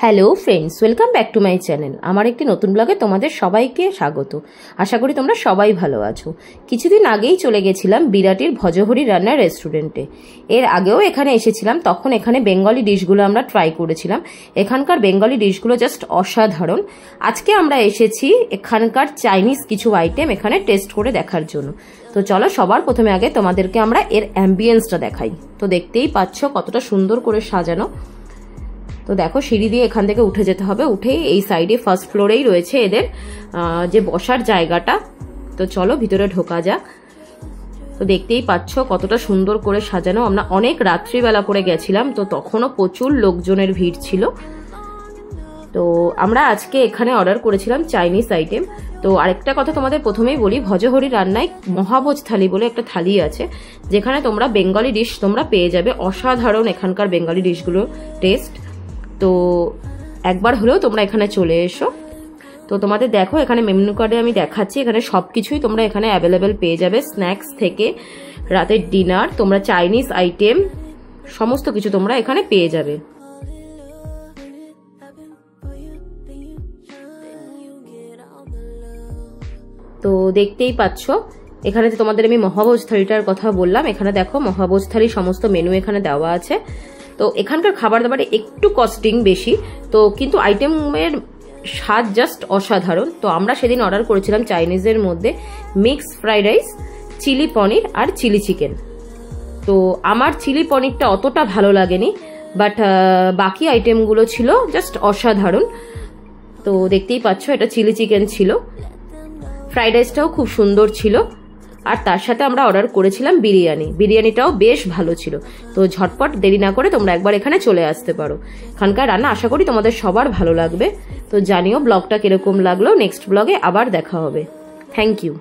Hello friends, welcome back to my channel. আমার একটি নতুন ব্লগে তোমাদের সবাইকে স্বাগত। আশা করি তোমরা সবাই ভালো আছো। কিছুদিন আগেই চলে গেছিলাম বিরাটির ভজহরি রান্নার রেস্টুরেন্টে। এর আগেও এখানে এসেছিলাম, তখন এখানে বেঙ্গলি ডিশগুলো আমরা ট্রাই করেছিলাম। এখানকার বেঙ্গলি ডিশগুলো জাস্ট অসাধারণ। আজকে আমরা এসেছি এখানকার চাইনিজ কিছু আইটেম এখানে টেস্ট করে দেখার জন্য। তো চলো, সবার প্রথমে আগে তোমাদেরকে আমরা এর অ্যাম্বিয়েন্সটা দেখাই। তো দেখতেই পাচ্ছ কতটা সুন্দর করে সাজানো। তো দেখো, সিঁড়ি দিয়ে এখান থেকে উঠে যেতে হবে। উঠেই এই সাইডে ফার্স্ট ফ্লোরেই রয়েছে এদের যে বসার জায়গাটা। তো চলো ভিতরে ঢোকা যাক। তো দেখতেই পাচ্ছ কতটা সুন্দর করে সাজানো। আমরা অনেক রাত্রিবেলা করে গেছিলাম, তো তখনও প্রচুর লোকজনের ভিড় ছিল। তো আমরা আজকে এখানে অর্ডার করেছিলাম চাইনিজ আইটেম। তো আরেকটা কথা তোমাদের প্রথমেই বলি, ভজহরি রান্নায় মহাভোজ থালি বলে একটা থালি আছে, যেখানে তোমরা বেঙ্গলি ডিশ তোমরা পেয়ে যাবে। অসাধারণ এখানকার বেঙ্গলি ডিশগুলো টেস্ট। তো একবার হলেও তোমরা এখানে চলে এসো। তো তোমাদের দেখো, এখানে মেনু কার্ডে আমি দেখাচ্ছি, এখানে সব কিছুই তোমরা এখানে অ্যাভেলেবেল পেয়ে যাবে। স্ন্যাক্স থেকে রাতের ডিনার, তোমরা চাইনিজ আইটেম সমস্ত কিছু তোমরা এখানে পেয়ে যাবে। তো দেখতেই পাচ্ছ এখানে যে তোমাদের আমি মহাভোজ থালিটার কথা বললাম, এখানে দেখো মহাভোজ থালি সমস্ত মেনু এখানে দেওয়া আছে। তো এখানকার খাবার দাবারে একটু কস্টিং বেশি, তো কিন্তু আইটেমের স্বাদ জাস্ট অসাধারণ। তো আমরা সেদিন অর্ডার করেছিলাম চাইনিজের মধ্যে মিক্স ফ্রাইড রাইস, চিলি পনির আর চিলি চিকেন। তো আমার চিলি পনিরটা অতটা ভালো লাগেনি, বাট বাকি আইটেমগুলো ছিল জাস্ট অসাধারণ। তো দেখতেই পাচ্ছ এটা চিলি চিকেন ছিল। ফ্রাইড রাইসটাও খুব সুন্দর ছিল, আর তার সাথে আমরা অর্ডার করেছিলাম বিরিয়ানি। বিরিয়ানিটাও বেশ ভালো ছিল। তো ঝটপট দেরি না করে তোমরা একবার এখানে চলে আসতে পারো। এখানকার রান্না আশা করি তোমাদের সবার ভালো লাগবে। তো জানিও ব্লগটা কিরকম লাগলো। নেক্সট ব্লগে আবার দেখা হবে। Thank you.